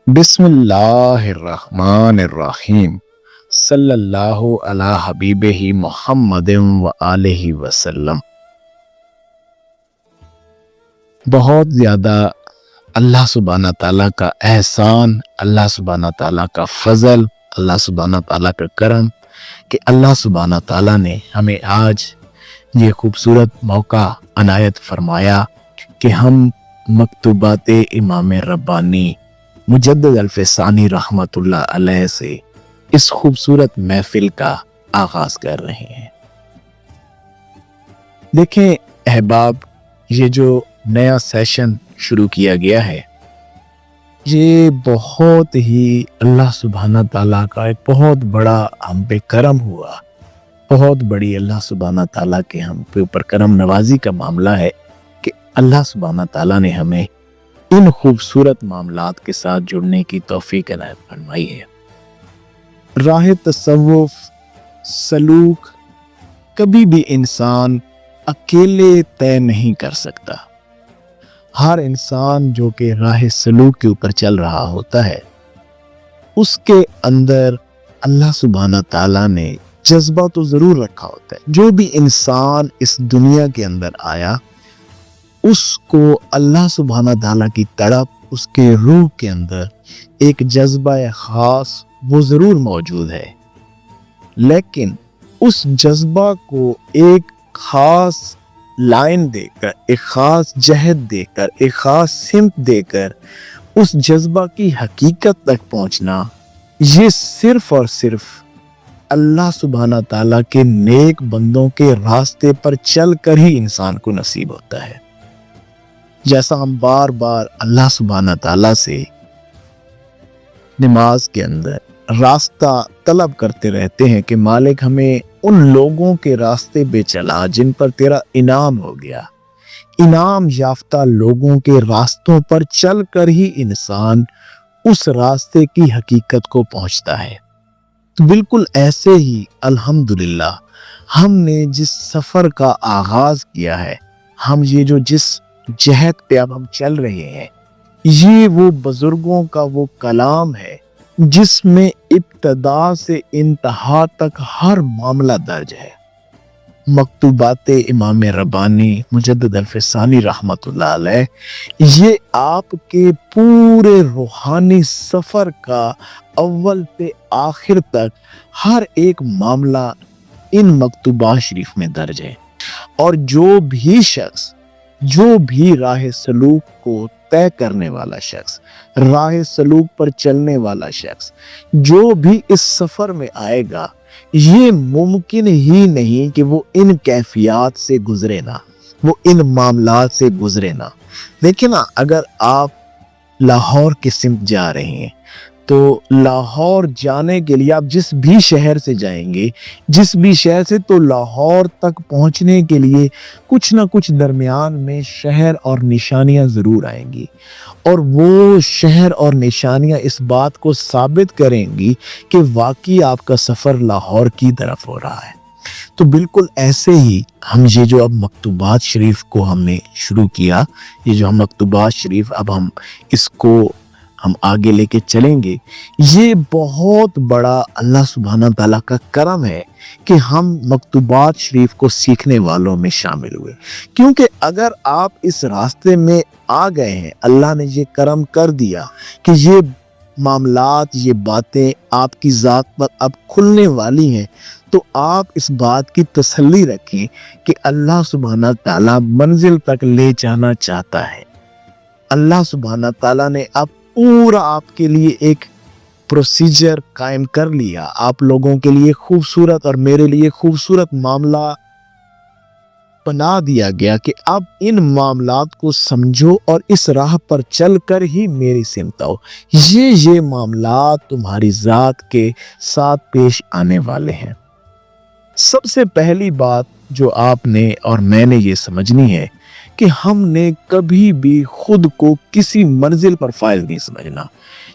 بسم اللہ الرحمن الرحیم صلی اللہ علی حبیبہ محمد و آلہ وسلم۔ بہت زیادہ اللہ سبحانہ تعالیٰ کا احسان، اللہ سبحانہ تعالیٰ کا فضل، اللہ سبحانہ تعالیٰ کا کرم کہ اللہ سبحانہ تعالیٰ نے ہمیں آج یہ خوبصورت موقع عنایت فرمایا کہ ہم مکتوبات امام ربانی مجدد الفسانی رحمۃ اللہ علیہ سے اس خوبصورت محفل کا آغاز کر رہے ہیں۔ دیکھیں احباب، یہ جو نیا سیشن شروع کیا گیا ہے یہ بہت ہی اللہ سبحانہ تعالیٰ کا ایک بہت بڑا ہم پہ کرم ہوا، بہت بڑی اللہ سبحانہ تعالیٰ کے ہم پہ اوپر کرم نوازی کا معاملہ ہے کہ اللہ سبحانہ تعالیٰ نے ہمیں ان خوبصورت معاملات کے ساتھ جڑنے کی توفیق عنایت فرمائی ہے۔ راہ تصوف سلوک کبھی بھی انسان اکیلے طے نہیں کر سکتا۔ ہر انسان جو کہ راہ سلوک کے اوپر چل رہا ہوتا ہے اس کے اندر اللہ سبحانہ تعالیٰ نے جذبہ تو ضرور رکھا ہوتا ہے۔ جو بھی انسان اس دنیا کے اندر آیا اس کو اللہ سبحانہ تعالیٰ کی تڑپ، اس کے روح کے اندر ایک جذبہ خاص وہ ضرور موجود ہے، لیکن اس جذبہ کو ایک خاص لائن دے کر، ایک خاص جہت دے کر، ایک خاص سمت دے کر اس جذبہ کی حقیقت تک پہنچنا، یہ صرف اور صرف اللہ سبحانہ تعالیٰ کے نیک بندوں کے راستے پر چل کر ہی انسان کو نصیب ہوتا ہے۔ جیسا ہم بار بار اللہ سبحانہ تعالیٰ سے نماز کے اندر راستہ طلب کرتے رہتے ہیں کہ مالک ہمیں ان لوگوں کے راستے پہ چلا جن پر تیرا انعام ہو گیا، انعام یافتہ لوگوں کے راستوں پر چل کر ہی انسان اس راستے کی حقیقت کو پہنچتا ہے۔ تو بالکل ایسے ہی الحمدللہ ہم نے جس سفر کا آغاز کیا ہے، ہم یہ جو جس جہت پہ اب ہم چل رہے ہیں، یہ وہ بزرگوں کا وہ کلام ہے جس میں ابتدا سے انتہا تک ہر معاملہ درج ہے۔ مکتوبات امام ربانی مجدد الفسانی رحمۃ اللہ علیہ یہ آپ کے پورے روحانی سفر کا اول سے آخر تک ہر ایک معاملہ ان مکتوبات شریف میں درج ہے۔ اور جو بھی راہ سلوک کو طے کرنے والا شخص، راہ سلوک پر چلنے والا شخص جو بھی اس سفر میں آئے گا، یہ ممکن ہی نہیں کہ وہ ان کیفیات سے گزرے نہ، وہ ان معاملات سے گزرے نہ۔ دیکھیں نا، اگر آپ لاہور کی سمت جا رہے ہیں تو لاہور جانے کے لیے آپ جس بھی شہر سے جائیں گے، جس بھی شہر سے، تو لاہور تک پہنچنے کے لیے کچھ نہ کچھ درمیان میں شہر اور نشانیاں ضرور آئیں گی، اور وہ شہر اور نشانیاں اس بات کو ثابت کریں گی کہ واقعی آپ کا سفر لاہور کی طرف ہو رہا ہے۔ تو بالکل ایسے ہی ہم یہ جو اب مکتوبات شریف کو ہم نے شروع کیا، یہ جو ہم مکتوبات شریف اب ہم اس کو ہم آگے لے کے چلیں گے، یہ بہت بڑا اللہ سبحانہ تعالیٰ کا کرم ہے کہ ہم مکتوبات شریف کو سیکھنے والوں میں شامل ہوئے۔ کیونکہ اگر آپ اس راستے میں آ گئے ہیں، اللہ نے یہ کرم کر دیا کہ یہ معاملات، یہ باتیں آپ کی ذات پر اب کھلنے والی ہیں، تو آپ اس بات کی تسلی رکھیں کہ اللہ سبحانہ تعالیٰ منزل تک لے جانا چاہتا ہے۔ اللہ سبحانہ تعالیٰ نے اب پورا آپ کے لیے ایک پروسیجر قائم کر لیا، آپ لوگوں کے لیے خوبصورت اور میرے لیے خوبصورت معاملہ بنا دیا گیا کہ اب ان معاملات کو سمجھو اور اس راہ پر چل کر ہی میری سمت آؤ۔ یہ معاملات تمہاری ذات کے ساتھ پیش آنے والے ہیں۔ سب سے پہلی بات جو آپ نے اور میں نے یہ سمجھنی ہے کہ ہم نے کبھی بھی خود کو کسی منزل پر فائز نہیں سمجھنا۔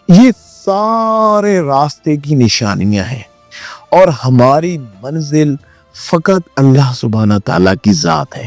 یہ سارے راستے کی نشانیاں ہیں اور ہماری منزل فقط اللہ سبحانہ تعالیٰ کی ذات ہے۔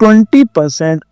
20%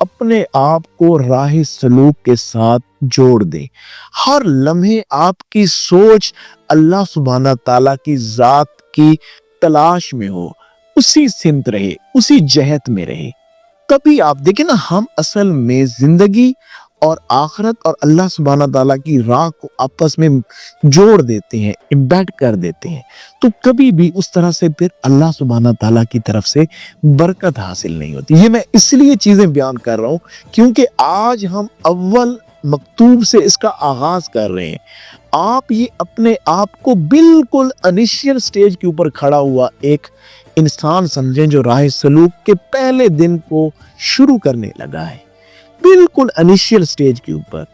اپنے آپ کو راہ سلوک کے ساتھ جوڑ دیں. ہر لمحے آپ کی سوچ اللہ سبحانہ تعالیٰ کی ذات کی تلاش میں ہو، اسی سمت رہے، اسی جہت میں رہے. کبھی آپ دیکھیں نا، ہم اصل میں زندگی اور آخرت اور اللہ سبحانہ تعالیٰ کی راہ کو آپس میں جوڑ دیتے ہیں، امبیڈ کر دیتے ہیں، تو کبھی بھی اس طرح سے پھر اللہ سبحانہ تعالیٰ کی طرف سے برکت حاصل نہیں ہوتی. یہ میں اس لیے چیزیں بیان کر رہا ہوں کیونکہ آج ہم اول مکتوب سے اس کا آغاز کر رہے ہیں. آپ یہ اپنے آپ کو بالکل انیشیل سٹیج کے اوپر کھڑا ہوا ایک انسان سمجھیں جو راہ سلوک کے پہلے دن کو شروع کرنے لگا ہے، بالکل انیشیل سٹیج کے اوپر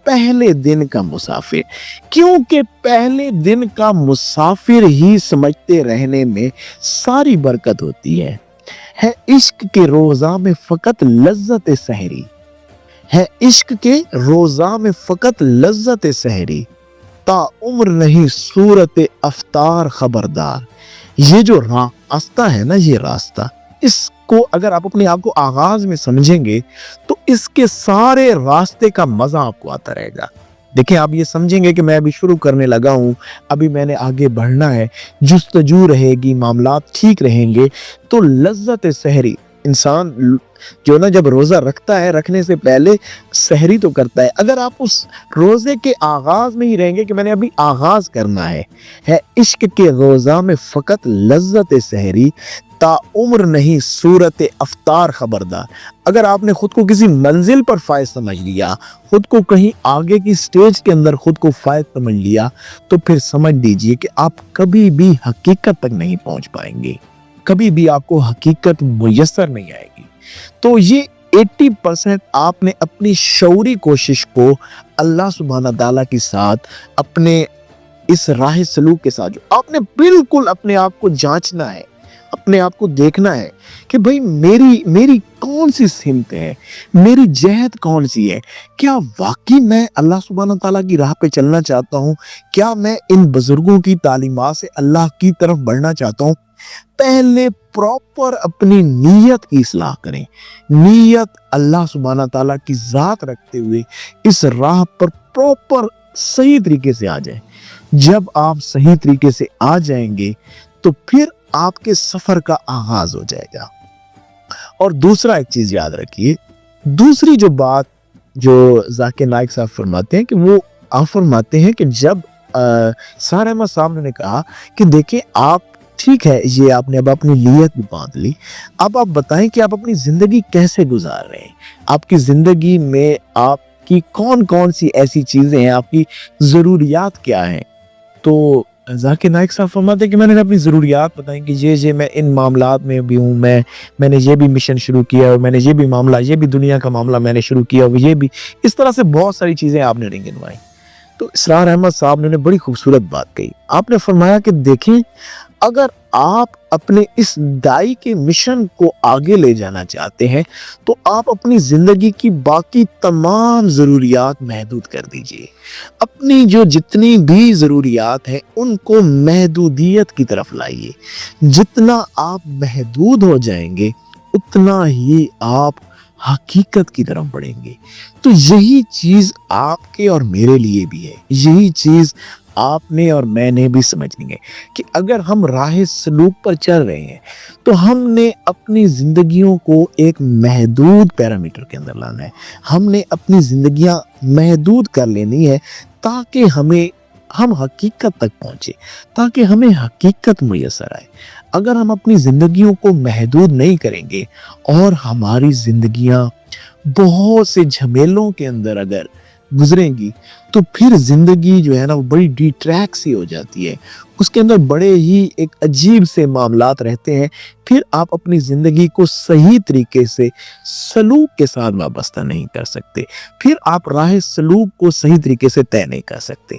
پہلے دن کا مسافر. کیونکہ پہلے دن کا مسافر ہی سمجھتے رہنے میں ساری برکت ہوتی ہے. ہے عشق کے روزہ میں فقط لذت سحری، ہے عشق کے روزہ میں فقط لذت سحری، تا عمر نہیں صورت افطار خبردار. یہ جو راستہ ہے نا، یہ راستہ، اس کو اگر آپ اپنے آپ کو آغاز میں سمجھیں گے تو اس کے سارے راستے کا مزہ آپ کو آتا رہے گا. دیکھیں، آپ یہ سمجھیں گے کہ میں ابھی شروع کرنے لگا ہوں، ابھی میں نے آگے بڑھنا ہے، جستجو رہے گی، معاملات ٹھیک رہیں گے تو لذت سحری. انسان جو نا جب روزہ رکھتا ہے، رکھنے سے پہلے سحری تو کرتا ہے. اگر آپ اس روزے کے آغاز میں ہی رہیں گے کہ میں نے ابھی آغاز کرنا ہے عشق کے روزہ میں فقط لذت سحری، تا عمر نہیں صورت افطار خبردار. اگر آپ نے خود کو کسی منزل پر فائز سمجھ لیا، خود کو کہیں آگے کی سٹیج کے اندر خود کو فائز سمجھ لیا، تو پھر سمجھ لیجئے کہ آپ کبھی بھی حقیقت تک نہیں پہنچ پائیں گے، کبھی بھی آپ کو حقیقت میسر نہیں آئے گی. تو یہ 80% آپ نے اپنی شعوری کوشش کو اللہ سبحانہ تعالیٰ کے ساتھ، اپنے اس راہ سلوک کے ساتھ، جو آپ نے بالکل اپنے آپ کو جانچنا ہے، اپنے آپ کو دیکھنا ہے کہ بھئی میری کون سی سمت ہے، میری جہت کون سی ہے. کیا واقعی میں اللہ سبحانہ تعالیٰ کی راہ پہ چلنا چاہتا ہوں؟ کیا میں ان بزرگوں کی تعلیمات سے اللہ کی طرف بڑھنا چاہتا ہوں؟ پہلے پراپر اپنی نیت کی اصلاح کریں. نیت اللہ سبحانہ تعالیٰ کی ذات رکھتے ہوئے اس راہ پر پراپر صحیح طریقے سے آ جائیں. جب آپ صحیح طریقے سے آ جائیں گے تو پھر آپ کے سفر کا آغاز ہو جائے گا. اور دوسرا ایک چیز یاد رکھیے، دوسری جو بات جو ذاکر نائک صاحب فرماتے ہیں کہ وہ آپ فرماتے ہیں کہ جب سار احمد صاحب نے کہا کہ دیکھیں آپ ٹھیک ہے، یہ آپ نے اب اپنی نیت بھی باندھ لی، اب آپ بتائیں کہ آپ اپنی زندگی کیسے گزار رہے ہیں، آپ کی زندگی میں آپ کی کون کون سی ایسی چیزیں ہیں، آپ کی ضروریات کیا ہیں. تو ذاکر نائک صاحب فرماتے ہیں کہ میں نے اپنی ضروریات بتائیں کہ یہ میں ان معاملات میں بھی ہوں، میں نے یہ بھی مشن شروع کیا ہے، میں نے یہ بھی معاملہ، یہ بھی دنیا کا معاملہ میں نے شروع کیا، یہ بھی، اس طرح سے بہت ساری چیزیں آپ نے گنوائیں. تو اسرار احمد صاحب نے بڑی خوبصورت بات کہی. آپ نے فرمایا کہ دیکھیں، اگر آپ اپنے اس دائی کے مشن کو آگے لے جانا چاہتے ہیں تو آپ اپنی زندگی کی باقی تمام ضروریات محدود کر دیجئے. اپنی جو جتنی بھی ضروریات ہیں ان کو محدودیت کی طرف لائیے. جتنا آپ محدود ہو جائیں گے اتنا ہی آپ حقیقت کی طرف بڑھیں گے. تو یہی چیز آپ کے اور میرے لیے بھی ہے، یہی چیز آپ نے اور میں نے بھی سمجھنی ہے کہ اگر ہم راہ سلوک پر چل رہے ہیں تو ہم نے اپنی زندگیوں کو ایک محدود پیرامیٹر کے اندر لانا ہے. ہم نے اپنی زندگیاں محدود کر لینی ہے تاکہ ہم حقیقت تک پہنچے، تاکہ ہمیں حقیقت میسر آئے. اگر ہم اپنی زندگیوں کو محدود نہیں کریں گے اور ہماری زندگیاں بہت سے جھمیلوں کے اندر اگر گزریں گی تو پھر زندگی جو ہے نا وہ بڑی ڈی ٹریک سی ہو جاتی ہے، اس کے اندر بڑے ہی ایک عجیب سے معاملات رہتے ہیں. پھر آپ اپنی زندگی کو صحیح طریقے سے سلوک کے ساتھ وابستہ نہیں کر سکتے، پھر آپ راہ سلوک کو صحیح طریقے سے طے نہیں کر سکتے.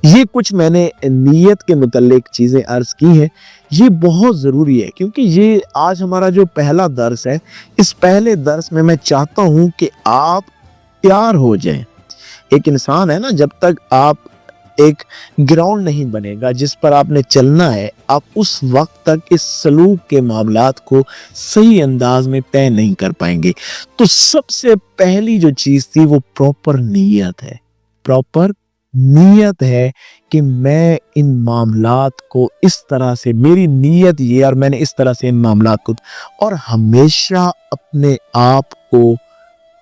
یہ کچھ میں نے نیت کے متعلق چیزیں عرض کی ہیں. یہ بہت ضروری ہے کیونکہ یہ آج ہمارا جو پہلا درس ہے، اس پہلے درس میں چاہتا ہوں کہ آپ تیار ہو جائیں. ایک انسان ہے نا، جب تک آپ ایک گراؤنڈ نہیں بنے گا جس پر آپ نے چلنا ہے، آپ اس وقت تک اس سلوک کے معاملات کو صحیح انداز میں طے نہیں کر پائیں گے۔ تو سب سے پہلی جو چیز تھی وہ پراپر نیت ہے، پراپر نیت ہے کہ میں ان معاملات کو اس طرح سے، میری نیت یہ، اور میں نے اس طرح سے ان معاملات کو، اور ہمیشہ اپنے آپ کو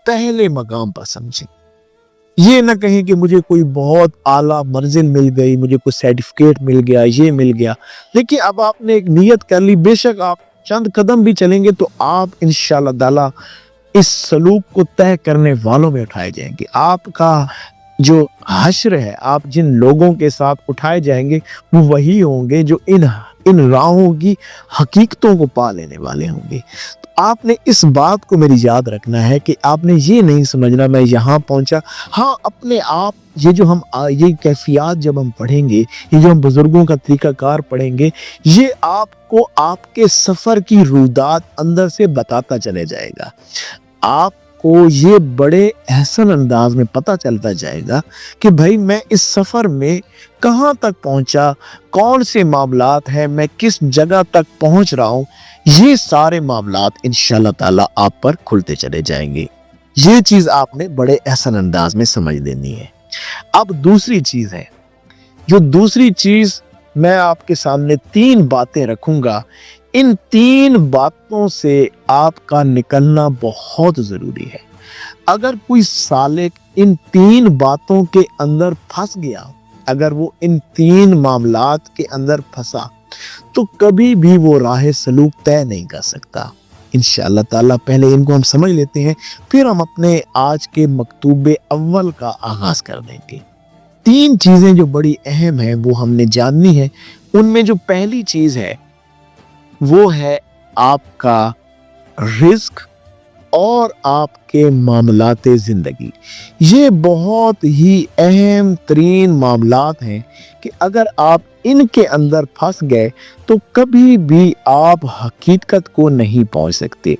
پہلے مقام پر سمجھیں۔ یہ نہ کہیں کہ مجھے کوئی بہت اعلیٰ منزل مل گئی، مجھے کوئی سرٹیفکیٹ مل گیا، یہ مل گیا، لیکن اب آپ نے ایک نیت کر لی، بے شک آپ چند قدم بھی چلیں گے تو آپ انشاءاللہ تعالی اس سلوک کو طے کرنے والوں میں اٹھائے جائیں گے۔ آپ کا جو حشر ہے، آپ جن لوگوں کے ساتھ اٹھائے جائیں گے وہ وہی ہوں گے جو ان راہوں کی حقیقتوں کو پا لینے والے ہوں گے۔ تو آپ نے اس بات کو میری یاد رکھنا ہے کہ آپ نے یہ نہیں سمجھنا میں یہاں پہنچا، ہاں اپنے آپ یہ کیفیات جب ہم پڑھیں گے، یہ جو ہم بزرگوں کا طریقہ کار پڑھیں گے، یہ آپ کو آپ کے سفر کی رویداد اندر سے بتاتا چلے جائے گا۔ آپ کو یہ بڑے احسن انداز میں پتہ چلتا جائے گا کہ بھائی میں اس سفر میں کہاں تک پہنچا، کون سے معاملات ہیں، میں کس جگہ تک پہنچ رہا ہوں، یہ سارے معاملات انشاءاللہ تعالی آپ پر کھلتے چلے جائیں گے۔ یہ چیز آپ نے بڑے احسن انداز میں سمجھ لینی ہے۔ اب دوسری چیز ہے، جو دوسری چیز میں آپ کے سامنے 3 باتیں رکھوں گا، ان 3 باتوں سے آپ کا نکلنا بہت ضروری ہے۔ اگر کوئی سالک ان 3 باتوں کے اندر پھنس گیا، اگر وہ ان 3 معاملات کے اندر پھنسا تو کبھی بھی وہ راہ سلوک طے نہیں کر سکتا۔ انشاءاللہ تعالی پہلے ان کو ہم سمجھ لیتے ہیں، پھر ہم اپنے آج کے مکتوب اول کا آغاز کر دیں گے۔ 3 چیزیں جو بڑی اہم ہیں وہ ہم نے جاننی ہے۔ ان میں جو پہلی چیز ہے وہ ہے آپ کا رزق اور آپ کے معاملات زندگی۔ یہ بہت ہی اہم ترین معاملات ہیں کہ اگر آپ ان کے اندر پھنس گئے تو کبھی بھی آپ حقیقت کو نہیں پہنچ سکتے۔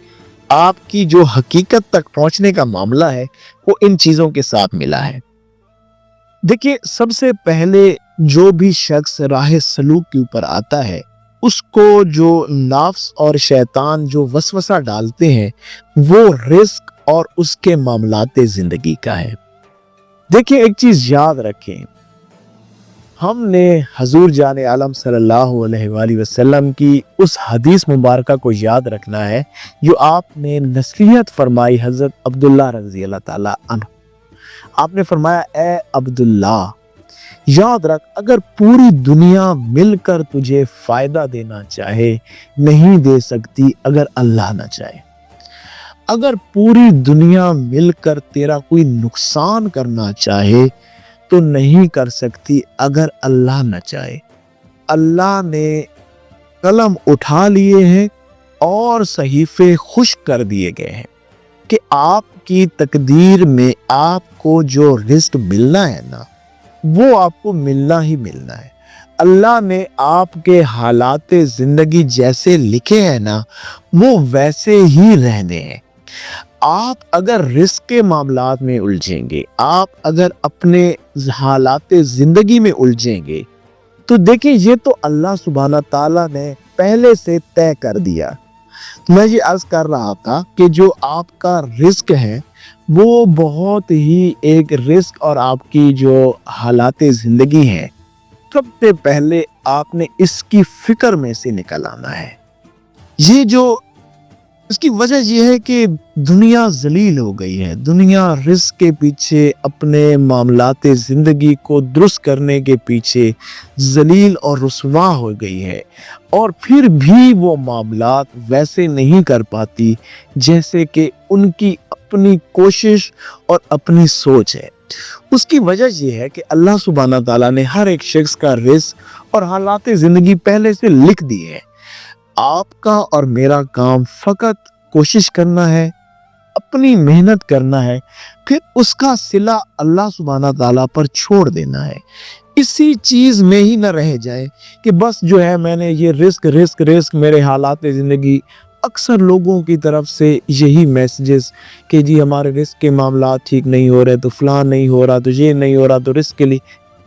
آپ کی جو حقیقت تک پہنچنے کا معاملہ ہے وہ ان چیزوں کے ساتھ ملا ہے۔ دیکھیے، سب سے پہلے جو بھی شخص راہ سلوک کے اوپر آتا ہے، اس کو جو نفس اور شیطان جو وسوسہ ڈالتے ہیں وہ رزق اور اس کے معاملات زندگی کا ہے۔ دیکھیں، ایک چیز یاد رکھیں، ہم نے حضور جان عالم صلی اللہ علیہ وآلہ وسلم کی اس حدیث مبارکہ کو یاد رکھنا ہے جو آپ نے نصیحت فرمائی حضرت عبداللہ رضی اللہ تعالی عنہ۔ آپ نے فرمایا، اے عبداللہ، یاد رکھ، اگر پوری دنیا مل کر تجھے فائدہ دینا چاہے نہیں دے سکتی اگر اللہ نہ چاہے۔ اگر پوری دنیا مل کر تیرا کوئی نقصان کرنا چاہے تو نہیں کر سکتی اگر اللہ نہ چاہے۔ اللہ نے قلم اٹھا لیے ہیں اور صحیفے خشک کر دیے گئے ہیں کہ آپ کی تقدیر میں آپ کو جو رزق ملنا ہے نا، وہ آپ کو ملنا ہی ملنا ہے۔ اللہ نے آپ کے حالات زندگی جیسے لکھے ہیں نا، وہ ویسے ہی رہنے ہیں۔ آپ اگر رزق کے معاملات میں الجھیں گے، آپ اگر اپنے حالات زندگی میں الجھیں گے تو دیکھیں، یہ تو اللہ سبحانہ تعالیٰ نے پہلے سے طے کر دیا۔ میں یہ عرض کر رہا تھا کہ جو آپ کا رزق ہے وہ بہت ہی ایک رزق، اور آپ کی جو حالات زندگی ہیں، سب سے پہلے آپ نے اس کی فکر میں سے نکل آنا ہے۔ اس کی وجہ یہ ہے کہ دنیا ذلیل ہو گئی ہے، دنیا رزق کے پیچھے، اپنے معاملات زندگی کو درست کرنے کے پیچھے ذلیل اور رسوا ہو گئی ہے، اور پھر بھی وہ معاملات ویسے نہیں کر پاتی جیسے کہ ان کی اپنی کوشش اور اپنی سوچ ہے۔ اس کی وجہ یہ ہے کہ اللہ سبحانہ تعالیٰ نے ہر ایک شخص کا رزق اور حالات زندگی پہلے سے لکھ دی ہے۔ آپ کا اور میرا کام فقط کوشش کرنا ہے، اپنی محنت کرنا ہے، پھر اس کا صلہ اللہ سبحانہ تعالیٰ پر چھوڑ دینا ہے۔ اسی چیز میں ہی نہ رہ جائے کہ بس جو ہے میں نے یہ رزق میرے حالات زندگی۔ اکثر لوگوں کی طرف سے یہی میسیجز کہ جی ہمارے رزق کے معاملات ٹھیک نہیں ہو رہے، تو فلاں نہیں ہو رہا، تو یہ نہیں ہو رہا، تو رزق کے لیے۔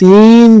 3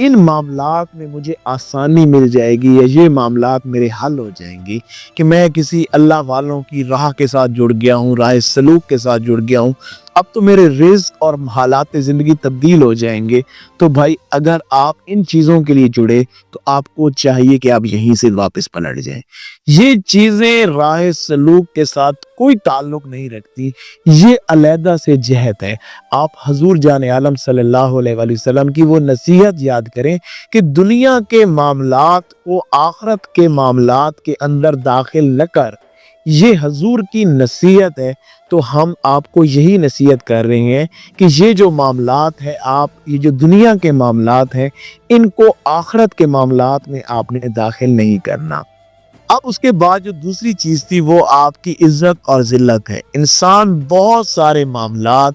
ان معاملات میں مجھے آسانی مل جائے گی یا یہ معاملات میرے حل ہو جائیں گی کہ میں کسی اللہ والوں کی راہ کے ساتھ جڑ گیا ہوں، راہ سلوک کے ساتھ جڑ گیا ہوں، اب تو میرے رزق اور حالات زندگی تبدیل ہو جائیں گے، تو بھائی اگر آپ ان چیزوں کے لیے جڑے تو آپ کو چاہیے کہ آپ یہیں سے واپس پلٹ جائیں۔ یہ چیزیں راہ سلوک کے ساتھ کوئی تعلق نہیں رکھتی، یہ علیحدہ سے جہت ہے۔ آپ حضور جان عالم صلی اللہ علیہ وآلہ وسلم کی وہ نصیحت یاد کریں کہ دنیا کے معاملات کو آخرت کے معاملات کے اندر داخل نہ کر، یہ حضور کی نصیحت ہے۔ تو ہم آپ کو یہی نصیحت کر رہے ہیں کہ یہ جو معاملات ہے، یہ جو دنیا کے معاملات ہیں، ان کو آخرت کے معاملات میں آپ نے داخل نہیں کرنا۔ اب اس کے بعد جو دوسری چیز تھی وہ آپ کی عزت اور ذلت ہے۔ انسان بہت سارے معاملات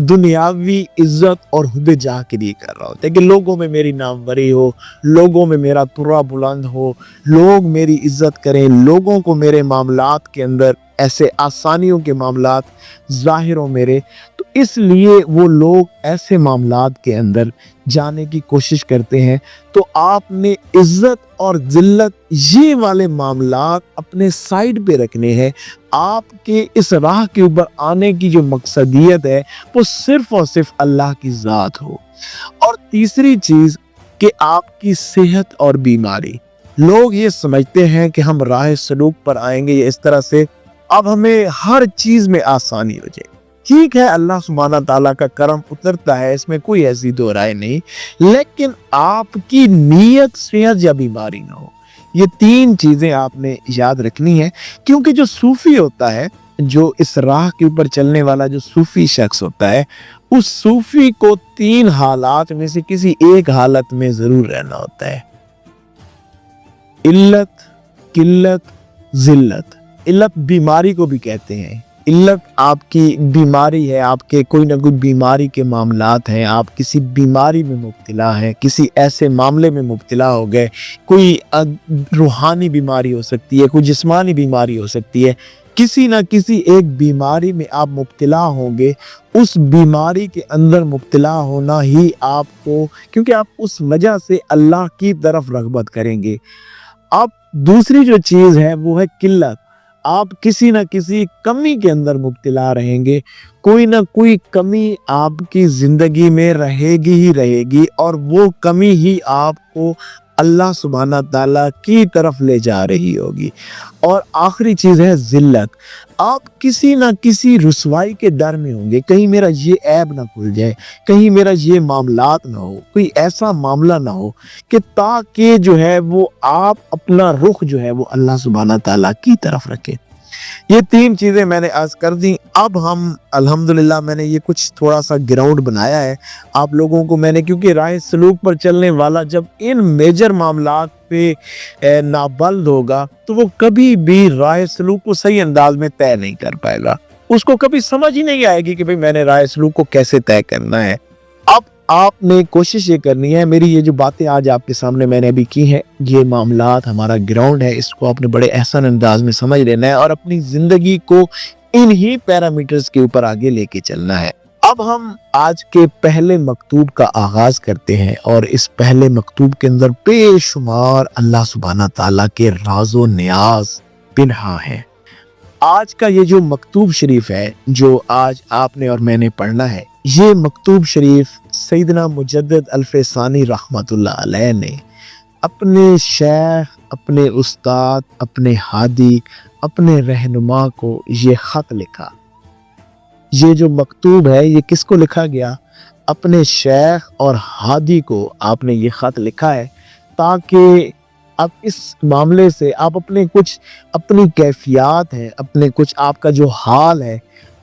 دنیاوی عزت اور عہدے جاہ کے لیے کر رہا ہوتا ہے کہ لوگوں میں میری ناموری ہو، لوگوں میں میرا ترا بلند ہو، لوگ میری عزت کریں، لوگوں کو میرے معاملات کے اندر ایسے آسانیوں کے معاملات ظاہر ہو میرے، تو اس لیے وہ لوگ ایسے معاملات کے اندر جانے کی کوشش کرتے ہیں۔ تو آپ نے عزت اور ذلت یہ والے معاملات اپنے سائیڈ پہ رکھنے ہیں۔ آپ کے اس راہ کے اوپر آنے کی جو مقصدیت ہے وہ صرف اور صرف اللہ کی ذات ہو۔ اور تیسری چیز کہ آپ کی صحت اور بیماری، لوگ یہ سمجھتے ہیں کہ ہم راہ سلوک پر آئیں گے اس طرح سے اب ہمیں ہر چیز میں آسانی ہو جائے۔ ٹھیک ہے، اللہ سبحانہ تعالیٰ کا کرم اترتا ہے، اس میں کوئی ایسی دو رائے نہیں، لیکن آپ کی نیت صحت یا بیماری نہ ہو۔ یہ تین چیزیں آپ نے یاد رکھنی ہے، کیونکہ جو صوفی ہوتا ہے، جو اس راہ کے اوپر چلنے والا جو صوفی شخص ہوتا ہے، اس صوفی کو تین حالات میں سے کسی ایک حالت میں ضرور رہنا ہوتا ہے: علت، قلت، ذلت۔ علت بیماری کو بھی کہتے ہیں۔ علت آپ کی بیماری ہے، آپ کے کوئی نہ کوئی بیماری کے معاملات ہیں، آپ کسی بیماری میں مبتلا ہیں، کسی ایسے معاملے میں مبتلا ہو گئے، کوئی روحانی بیماری ہو سکتی ہے، کوئی جسمانی بیماری ہو سکتی ہے، کسی نہ کسی ایک بیماری میں آپ مبتلا ہوں گے۔ اس بیماری کے اندر مبتلا ہونا ہی آپ کو، کیونکہ آپ اس وجہ سے اللہ کی طرف رغبت کریں گے۔ اب دوسری جو چیز ہے وہ ہے قلت۔ آپ کسی نہ کسی کمی کے اندر مبتلا رہیں گے، کوئی نہ کوئی کمی آپ کی زندگی میں رہے گی ہی رہے گی، اور وہ کمی ہی آپ کو اللہ سبحانہ تعالیٰ کی طرف لے جا رہی ہوگی۔ اور آخری چیز ہے ذلت۔ آپ کسی نہ کسی رسوائی کے ڈر میں ہوں گے، کہیں میرا یہ عیب نہ کھل جائے، کہیں میرا یہ معاملات نہ ہو، کوئی ایسا معاملہ نہ ہو کہ تاکہ جو ہے وہ آپ اپنا رخ جو ہے وہ اللہ سبحانہ تعالیٰ کی طرف رکھے۔ یہ تین چیزیں میں نے عرض کر دی۔ اب ہم الحمدللہ میں نے یہ کچھ تھوڑا سا گراؤنڈ بنایا ہے آپ لوگوں کو، میں نے، کیونکہ راہ سلوک پر چلنے والا جب ان میجر معاملات پہ نابلد ہوگا تو وہ کبھی بھی راہ سلوک کو صحیح انداز میں طے نہیں کر پائے گا، اس کو کبھی سمجھ ہی نہیں آئے گی کہ میں نے راہ سلوک کو کیسے طے کرنا ہے۔ اب آپ نے کوشش یہ کرنی ہے، میری یہ جو باتیں آج آپ کے سامنے میں نے ابھی کی ہیں، یہ معاملات ہمارا گراؤنڈ ہے، اس کو آپ نے بڑے احسن انداز میں سمجھ لینا ہے اور اپنی زندگی کو انہی پیرامیٹرز کے اوپر آگے لے کے چلنا ہے۔ اب ہم آج کے پہلے مکتوب کا آغاز کرتے ہیں، اور اس پہلے مکتوب کے اندر بے شمار اللہ سبحانہ تعالیٰ کے راز و نیاز پنہاں ہیں۔ آج کا یہ جو مکتوب شریف ہے جو آج آپ نے اور میں نے پڑھنا ہے، یہ مکتوب شریف سیدنا مجدد الفسانی رحمت اللہ علیہ نے اپنے شیخ، اپنے استاد، اپنے ہادی، اپنے رہنما کو یہ خط لکھا۔ یہ جو مکتوب ہے یہ کس کو لکھا گیا؟ اپنے شیخ اور ہادی کو آپ نے یہ خط لکھا ہے، تاکہ اب اس معاملے سے آپ اپنی کیفیات ہیں، اپنے کچھ آپ کا جو حال ہے،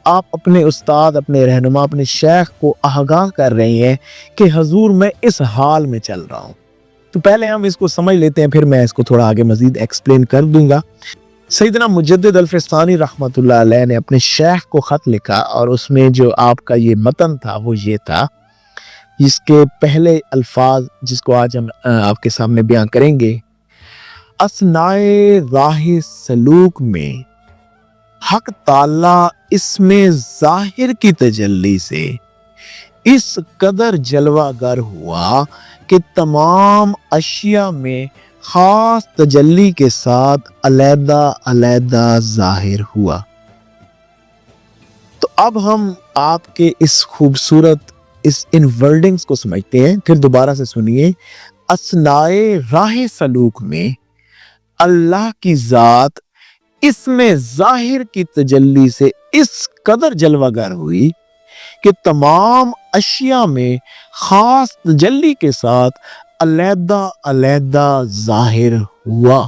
آپ اپنے استاد، اپنے رہنما، اپنے شیخ کو آگاہ کر رہے ہیں کہ حضور میں اس حال میں چل رہا ہوں۔ تو پہلے ہم اس کو سمجھ لیتے ہیں، پھر میں اس کو تھوڑا آگے مزید ایکسپلین کر دوں گا۔ سیدنا مجدد الفسانی رحمت اللہ علیہ نے اپنے شیخ کو خط لکھا، اور اس میں جو آپ کا یہ متن تھا وہ یہ تھا، جس کے پہلے الفاظ جس کو آج ہم آپ کے سامنے بیان کریں گے: اثنائے راہ سلوک میں حق تعالیٰ اس میں ظاہر کی تجلی سے اس قدر جلوہ گر ہوا کہ تمام اشیاء میں خاص تجلی کے ساتھ علیحدہ علیحدہ ظاہر ہوا۔ تو اب ہم آپ کے اس خوبصورت ان ورڈنگز کو سمجھتے ہیں، پھر دوبارہ سے سنیے۔ اثنائے راہ سلوک میں اللہ کی ذات اس میں ظاہر کی تجلی سے اس قدر جلوہ گر ہوئی کہ تمام اشیاء میں خاص تجلی کے ساتھ علیحدہ علیحدہ ظاہر ہوا۔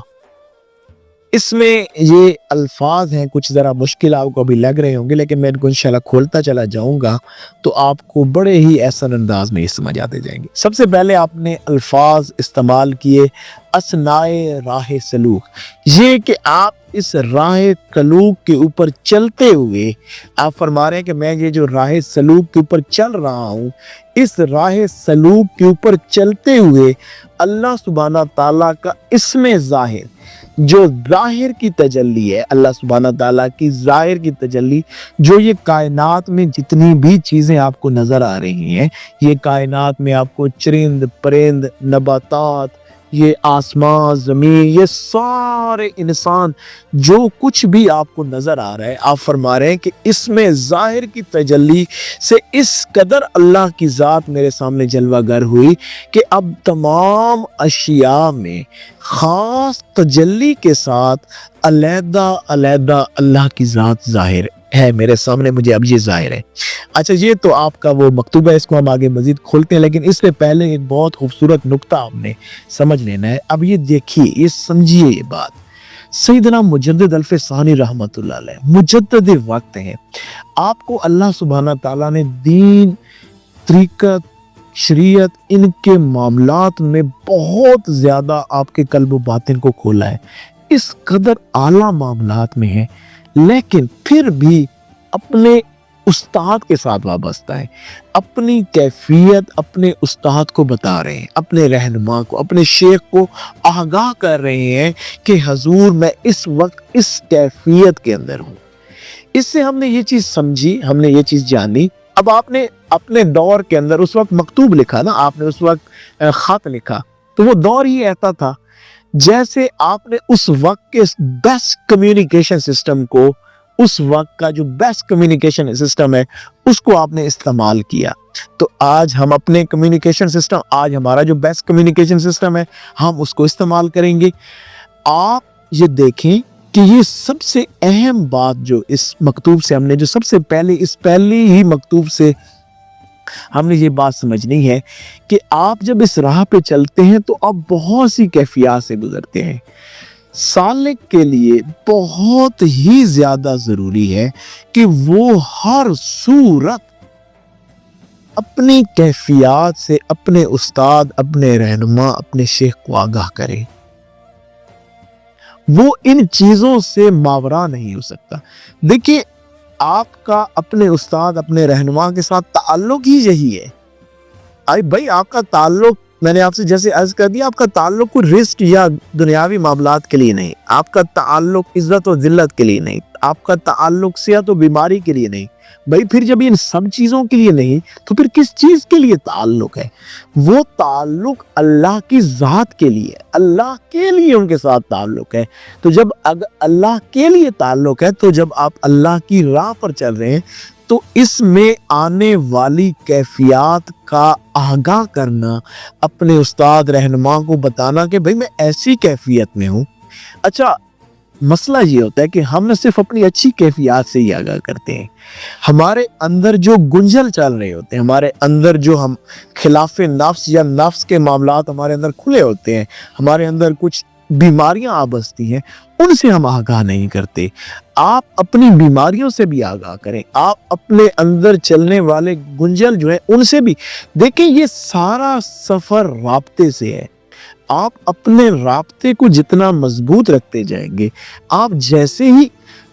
اس میں یہ الفاظ ہیں، کچھ ذرا مشکل آپ کو ابھی لگ رہے ہوں گے، لیکن میں ان کو انشاءاللہ کھولتا چلا جاؤں گا تو آپ کو بڑے ہی احسن انداز میں یہ سمجھ آتے جائیں گے۔ سب سے پہلے آپ نے الفاظ استعمال کیے اثنائے راہ سلوک، یہ کہ آپ اس راہ سلوک کے اوپر چلتے ہوئے آپ فرما رہے ہیں کہ میں یہ جو راہ سلوک کے اوپر چل رہا ہوں، اس راہ سلوک کے اوپر چلتے ہوئے اللہ سبحانہ تعالیٰ کا اسم ظاہر جو ظاہر کی تجلی ہے، اللہ سبحانہ تعالیٰ کی ظاہر کی تجلی، جو یہ کائنات میں جتنی بھی چیزیں آپ کو نظر آ رہی ہیں، یہ کائنات میں آپ کو چرند پرند نباتات، یہ آسمان زمین، یہ سارے انسان، جو کچھ بھی آپ کو نظر آ رہا ہے، آپ فرما رہے ہیں کہ اس میں ظاہر کی تجلی سے اس قدر اللہ کی ذات میرے سامنے جلوہ گر ہوئی کہ اب تمام اشیاء میں خاص تجلی کے ساتھ علیحدہ علیحدہ اللہ کی ذات ظاہر ہے میرے سامنے، مجھے اب یہ ظاہر ہے۔ اچھا، یہ تو آپ کا وہ مکتوبہ ہے، اس کو ہم آگے مزید کھولتے ہیں، لیکن اس سے پہلے ایک بہت خوبصورت نقطہ آپ نے سمجھ لینا ہے۔ اب یہ دیکھیے، یہ سمجھیے یہ بات، سیدنا مجدد الف ثانی رحمت اللہ علیہ مجدد وقت ہیں، آپ کو اللہ سبحانہ تعالیٰ نے دین، طریقت، شریعت، ان کے معاملات میں بہت زیادہ آپ کے قلب و باطن کو کھولا ہے، اس قدر اعلیٰ معاملات میں ہے، لیکن پھر بھی اپنے استاد کے ساتھ وابستہ ہے، اپنی کیفیت اپنے استاد کو بتا رہے ہیں، اپنے رہنما کو، اپنے شیخ کو آگاہ کر رہے ہیں کہ حضور میں اس وقت اس کیفیت کے اندر ہوں۔ اس سے ہم نے یہ چیز سمجھی، ہم نے یہ چیز جانی۔ اب آپ نے اپنے دور کے اندر اس وقت مکتوب لکھا نا، آپ نے اس وقت خط لکھا، تو وہ دور ہی ایسا تھا جیسے آپ نے اس وقت کے بیسٹ کمیونیکیشن سسٹم کو، اس وقت کا جو بیسٹ کمیونیکیشن سسٹم ہے اس کو آپ نے استعمال کیا۔ تو آج ہم اپنے کمیونیکیشن سسٹم، آج ہمارا جو بیسٹ کمیونیکیشن سسٹم ہے، ہم اس کو استعمال کریں گے۔ آپ یہ دیکھیں کہ یہ سب سے اہم بات جو اس مکتوب سے ہم نے، جو سب سے پہلے اس پہلی ہی مکتوب سے ہم نے یہ بات سمجھنی ہے کہ آپ جب اس راہ پہ چلتے ہیں تو آپ بہت سی کیفیات سے گزرتے ہیں۔ سالک کے لیے بہت ہی زیادہ ضروری ہے کہ وہ ہر صورت اپنی کیفیات سے اپنے استاد، اپنے رہنما، اپنے شیخ کو آگاہ کرے۔ وہ ان چیزوں سے ماورا نہیں ہو سکتا۔ دیکھیے، آپ کا اپنے استاد، اپنے رہنما کے ساتھ تعلق ہی یہی ہے۔ بھائی، آپ کا تعلق، میں نے آپ سے جیسے عرض کر دیا، آپ کا تعلق کوئی رزق یا دنیاوی معاملات کے لیے نہیں، آپ کا تعلق عزت و ذلت کے لیے نہیں، آپ کا تعلق صحت و بیماری کے لیے نہیں۔ بھائی، پھر جب ان سب چیزوں کے لیے نہیں تو پھر کس چیز کے لیے تعلق ہے؟ وہ تعلق اللہ کی ذات کے لیے، اللہ کے لیے ان کے ساتھ تعلق ہے۔ تو جب اللہ کے لیے تعلق ہے، تو جب آپ اللہ کی راہ پر چل رہے ہیں تو اس میں آنے والی کیفیات کا آگاہ کرنا، اپنے استاد رہنما کو بتانا کہ بھئی میں ایسی کیفیت میں ہوں۔ اچھا، مسئلہ یہ ہوتا ہے کہ ہم نہ صرف اپنی اچھی کیفیات سے ہی آگاہ کرتے ہیں، ہمارے اندر جو گنجل چل رہے ہوتے ہیں، ہمارے اندر جو ہم خلاف نفس یا نفس کے معاملات ہمارے اندر کھلے ہوتے ہیں، ہمارے اندر کچھ بیماریاں آ بستی ہیں، ان سے ہم آگاہ نہیں کرتے۔ آپ اپنی بیماریوں سے بھی آگاہ کریں، آپ اپنے اندر چلنے والے گنجل جو ہیں ان سے بھی دیکھیں۔ یہ سارا سفر رابطے سے ہے۔ آپ اپنے رابطے کو جتنا مضبوط رکھتے جائیں گے، آپ جیسے ہی،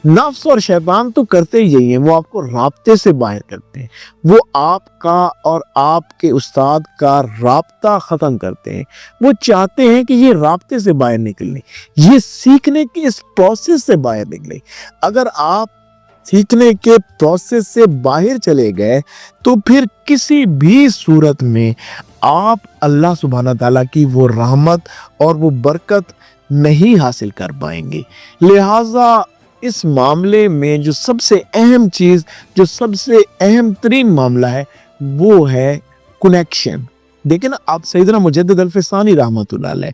نفس اور شیطان تو کرتے ہی یہی ہیں، وہ آپ کو رابطے سے باہر کرتے ہیں، وہ آپ کا اور آپ کے استاد کا رابطہ ختم کرتے ہیں۔ وہ چاہتے ہیں کہ یہ رابطے سے باہر نکلیں، یہ سیکھنے کے اس پروسیس سے باہر نکلیں۔ اگر آپ سیکھنے کے پروسیس سے باہر چلے گئے تو پھر کسی بھی صورت میں آپ اللہ سبحانہ تعالیٰ کی وہ رحمت اور وہ برکت نہیں حاصل کر پائیں گے۔ لہٰذا اس معاملے میں جو سب سے اہم چیز، جو سب سے اہم ترین معاملہ ہے، وہ ہے کنیکشن۔ دیکھیں نا آپ سیدنا مجدد الفسانی رحمۃ اللہ علیہ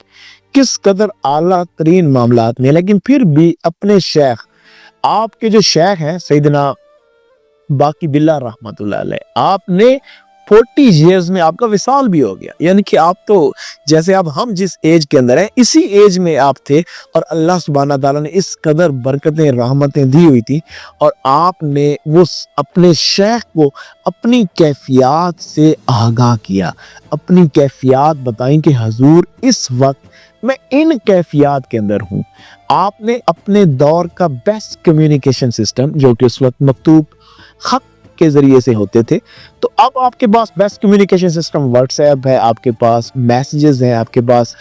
کس قدر اعلیٰ ترین معاملات میں، لیکن پھر بھی اپنے شیخ، آپ کے جو شیخ ہیں سیدنا باقی باللہ رحمۃ اللہ علیہ، آپ نے 40 ایئرز میں آپ کا وصال بھی ہو گیا، یعنی کہ آپ تو جیسے اب ہم جس ایج کے اندر ہیں اسی ایج میں آپ تھے، اور اللہ سبحانہ تعالیٰ نے اس قدر برکتیں رحمتیں دی ہوئی تھی، اور آپ نے وہ اپنے شیخ کو اپنی کیفیات سے آگاہ کیا، اپنی کیفیات بتائیں کہ حضور اس وقت میں ان کیفیات کے اندر ہوں۔ آپ نے اپنے دور کا بیسٹ کمیونیکیشن سسٹم، جو کہ اس وقت مکتوب خط کے ذریعے سے ہوتے تھے، تو اب آپ کے پاس best communication system WhatsApp ہے، آپ کے پاس میسیجز ہیں، آپ کے پاس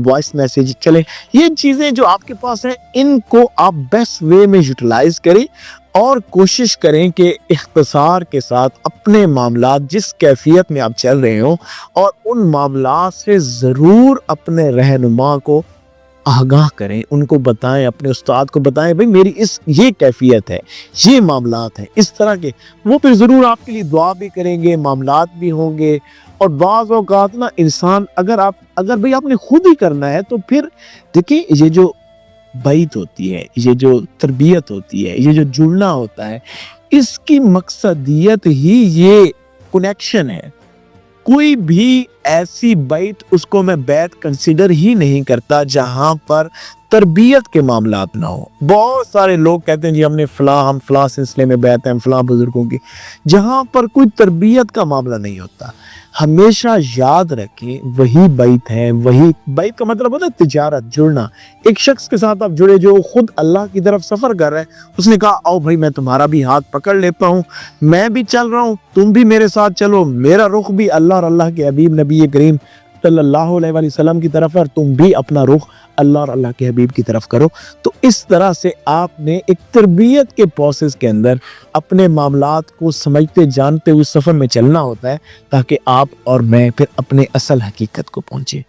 وائس میسیج چلے، یہ چیزیں جو آپ کے پاس ہیں ان کو آپ بیسٹ وے میں یوٹیلائز کریں، اور کوشش کریں کہ اختصار کے ساتھ اپنے معاملات جس کیفیت میں آپ چل رہے ہوں، اور ان معاملات سے ضرور اپنے رہنما کو آگاہ کریں، ان کو بتائیں، اپنے استاد کو بتائیں بھئی میری یہ کیفیت ہے، یہ معاملات ہیں اس طرح کے، وہ پھر ضرور آپ کے لیے دعا بھی کریں گے، معاملات بھی ہوں گے۔ اور بعض اوقات نا انسان اگر بھئی آپ نے خود ہی کرنا ہے، تو پھر دیکھیں یہ جو بیعت ہوتی ہے، یہ جو تربیت ہوتی ہے، یہ جو جڑنا ہوتا ہے، اس کی مقصدیت ہی یہ کنیکشن ہے۔ کوئی بھی ایسی بیعت، اس کو میں بیعت کنسیڈر ہی نہیں کرتا جہاں پر تربیت کے معاملات نہ ہو۔ بہت سارے لوگ کہتے ہیں جی ہم فلاں سلسلے میں بیعت ہیں، فلاں بزرگوں کی، جہاں پر کوئی تربیت کا معاملہ نہیں ہوتا۔ ہمیشہ یاد رکھیں وہی بیعت ہے، وہی بیعت کا مطلب ہوتا ہے تجارت، جڑنا۔ ایک شخص کے ساتھ آپ جڑے جو خود اللہ کی طرف سفر کر رہے ہیں، اس نے کہا آؤ بھائی میں تمہارا بھی ہاتھ پکڑ لیتا ہوں، میں بھی چل رہا ہوں، تم بھی میرے ساتھ چلو، میرا رخ بھی اللہ اور اللہ کے حبیب نبی کریم صلی اللہ علیہ وسلم کی طرف ہے، اور تم بھی اپنا رخ اللہ اور اللہ کے حبیب کی طرف کرو۔ تو اس طرح سے آپ نے ایک تربیت کے پروسیس کے اندر اپنے معاملات کو سمجھتے جانتے ہوئے سفر میں چلنا ہوتا ہے، تاکہ آپ اور میں پھر اپنے اصل حقیقت کو پہنچے۔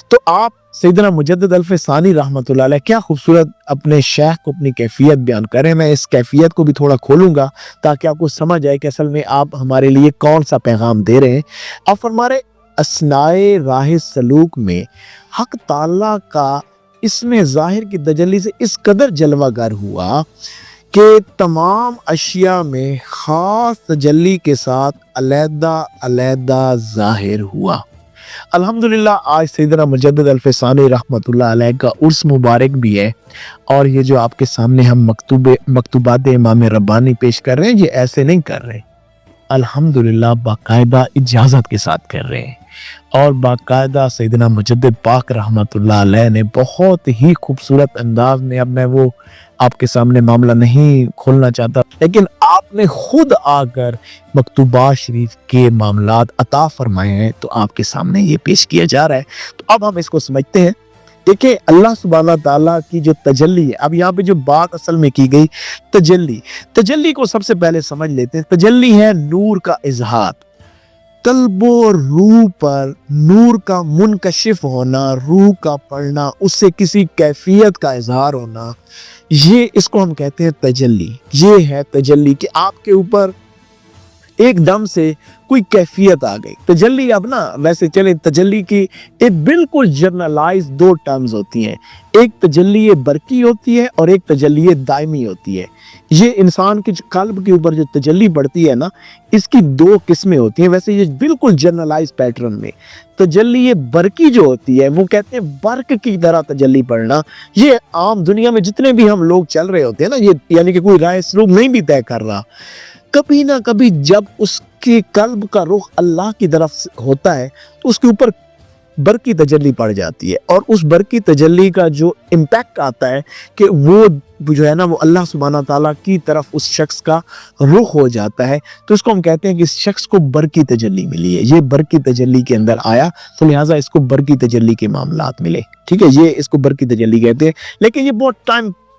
تو آپ سیدنا مجدد الفسانی رحمۃ اللہ علیہ کیا خوبصورت اپنے شیخ کو اپنی کیفیت بیان کریں۔ میں اس کیفیت کو بھی تھوڑا کھولوں گا تاکہ آپ کو سمجھ آئے کہ اصل میں آپ ہمارے لیے کون سا پیغام دے رہے ہیں۔ آپ فرمارے اثنائے راہ سلوک میں حق تعالیٰ کا اس میں ظاہر کی تجلی سے اس قدر جلوہ گر ہوا کہ تمام اشیاء میں خاص تجلی کے ساتھ علیحدہ علیحدہ ظاہر ہوا۔ الحمدللہ آج سیدنا مجدد الفسانی رحمۃ اللہ علیہ کا عرس مبارک بھی ہے، اور یہ جو آپ کے سامنے ہم مکتوبات امام ربانی پیش کر رہے ہیں، یہ ایسے نہیں کر رہے، الحمدللہ باقاعدہ اجازت کے ساتھ کر رہے ہیں، اور باقاعدہ سیدنا مجدد پاک رحمۃ اللہ علیہ نے بہت ہی خوبصورت انداز میں، اب میں وہ آپ کے سامنے معاملہ نہیں کھولنا چاہتا، لیکن آپ نے خود آ کر مکتوبات شریف کے معاملات عطا فرمائے ہیں، تو آپ کے سامنے یہ پیش کیا جا رہا ہے۔ تو اب ہم اس کو سمجھتے ہیں۔ دیکھیں اللہ سبحانہ تعالیٰ کی جو تجلی ہے، اب یہاں پہ جو بات اصل میں کی گئی تجلی کو سب سے پہلے سمجھ لیتے ہیں۔ تجلی ہے نور کا اظہار، قلب و روح پر نور کا منکشف ہونا، روح کا پڑھنا، اس سے کسی کیفیت کا اظہار ہونا، یہ اس کو ہم کہتے ہیں تجلی۔ یہ ہے تجلی کہ آپ کے اوپر ایک دم سے کوئی کیفیت آ گئی۔ تجلی اب نا ویسے چلے تجلی کی ایک بالکل جنرلائز دو ٹرمز ہوتی ہیں، ایک تجلی برقی ہوتی ہے اور ایک تجلی دائمی ہوتی ہے۔ یہ انسان کے قلب کے اوپر جو تجلی پڑتی ہے نا، اس کی دو قسمیں ہوتی ہیں، ویسے یہ بالکل جنرلائز پیٹرن میں۔ تجلی برقی جو ہوتی ہے وہ کہتے ہیں برق کی طرح تجلی پڑنا، یہ عام دنیا میں جتنے بھی ہم لوگ چل رہے ہوتے ہیں نا، یہ یعنی کہ کوئی رائے سلوک نہیں بھی طے کر رہا، کبھی نہ کبھی جب اس کے قلب کا رخ اللہ کی طرف ہوتا ہے تو اس کے اوپر برقی تجلی پڑ جاتی ہے، اور اس برقی تجلی کا جو امپیکٹ آتا ہے کہ وہ جو ہے نا وہ اللہ سبحانہ تعالیٰ کی طرف اس شخص کا رخ ہو جاتا ہے، تو اس کو ہم کہتے ہیں کہ اس شخص کو برقی تجلی ملی ہے، یہ برقی تجلی کے اندر آیا، تو لہٰذا اس کو برقی تجلی کے معاملات ملے، ٹھیک ہے، یہ اس کو برقی تجلی کہتے ہیں۔ لیکن یہ بہت ٹائم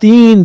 3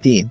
3।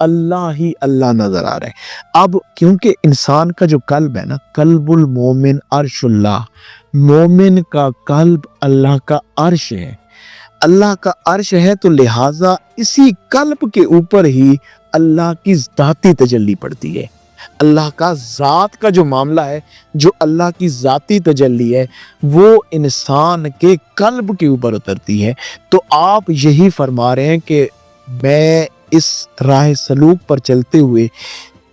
اللہ ہی اللہ نظر آ رہا ہے۔ اب کیونکہ انسان کا جو قلب ہے نا، قلب المومن عرش اللہ، مومن کا قلب اللہ کا عرش ہے، اللہ کا عرش ہے، تو لہٰذا اسی قلب کے اوپر ہی اللہ کی ذاتی تجلی پڑتی ہے۔ اللہ کا ذات کا جو معاملہ ہے، جو اللہ کی ذاتی تجلی ہے، وہ انسان کے قلب کے اوپر اترتی ہے۔ تو آپ یہی فرما رہے ہیں کہ میں اس راہ سلوک پر چلتے ہوئے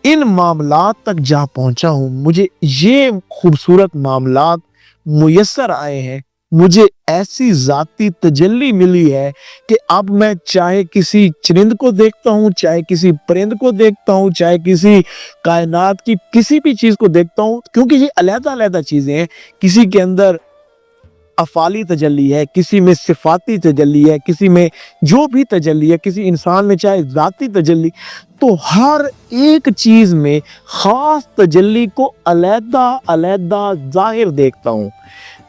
ان معاملات تک جا پہنچا ہوں، مجھے یہ خوبصورت معاملات میسر آئے ہیں، مجھے ایسی ذاتی تجلی ملی ہے کہ اب میں چاہے کسی چرند کو دیکھتا ہوں، چاہے کسی پرند کو دیکھتا ہوں، چاہے کسی کائنات کی کسی بھی چیز کو دیکھتا ہوں، کیونکہ یہ علیحدہ علیحدہ چیزیں ہیں، کسی کے اندر افعالی تجلی ہے، کسی میں صفاتی تجلی ہے، کسی میں جو بھی تجلی ہے، کسی انسان میں چاہے ذاتی تجلی، تو ہر ایک چیز میں خاص تجلی کو علیحدہ علیحدہ ظاہر دیکھتا ہوں۔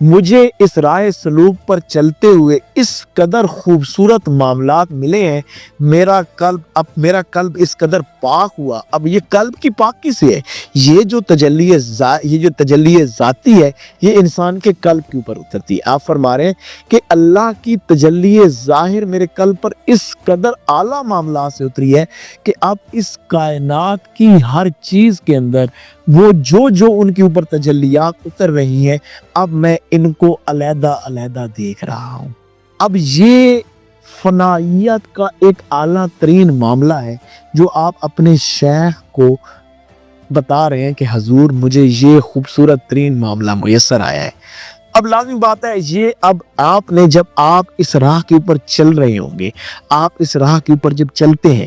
مجھے اس راہ سلوک پر چلتے ہوئے اس قدر خوبصورت معاملات ملے ہیں، میرا قلب اس قدر پاک ہوا۔ اب یہ قلب کی پاکی سے ہے، یہ جو تجلی ذاتی ہے، یہ انسان کے قلب کے اوپر اترتی ہے۔ آپ فرما رہے ہیں کہ اللہ کی تجلی ظاہر میرے قلب پر اس قدر اعلیٰ معاملات سے اتری ہے کہ اب اس کائنات کی ہر چیز کے اندر وہ جو ان کے اوپر تجلیات اتر رہی ہیں، اب میں ان کو علیحدہ علیحدہ دیکھ رہا ہوں۔ اب یہ فنائیت کا ایک اعلیٰ ترین معاملہ ہے جو آپ اپنے شیخ کو بتا رہے ہیں کہ حضور مجھے یہ خوبصورت ترین معاملہ میسر آیا ہے۔ اب لازمی بات ہے یہ، اب آپ نے جب آپ اس راہ کے اوپر چل رہے ہوں گے، آپ اس راہ کے اوپر جب چلتے ہیں،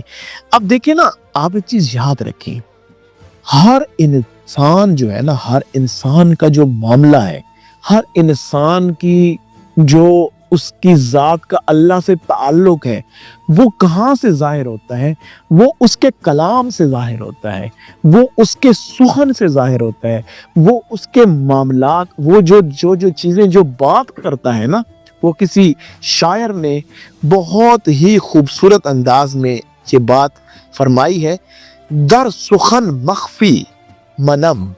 اب دیکھیں نا، آپ ایک چیز یاد رکھیں، ہر انسان جو ہے نا، ہر انسان کا جو معاملہ ہے، ہر انسان کی جو اس کی ذات کا اللہ سے تعلق ہے، وہ کہاں سے ظاہر ہوتا ہے؟ وہ اس کے کلام سے ظاہر ہوتا ہے، وہ اس کے سخن سے ظاہر ہوتا ہے، وہ اس کے معاملات، وہ جو چیزیں جو بات کرتا ہے نا، وہ کسی شاعر نے بہت ہی خوبصورت انداز میں یہ بات فرمائی ہے، در سخن مخفی منم،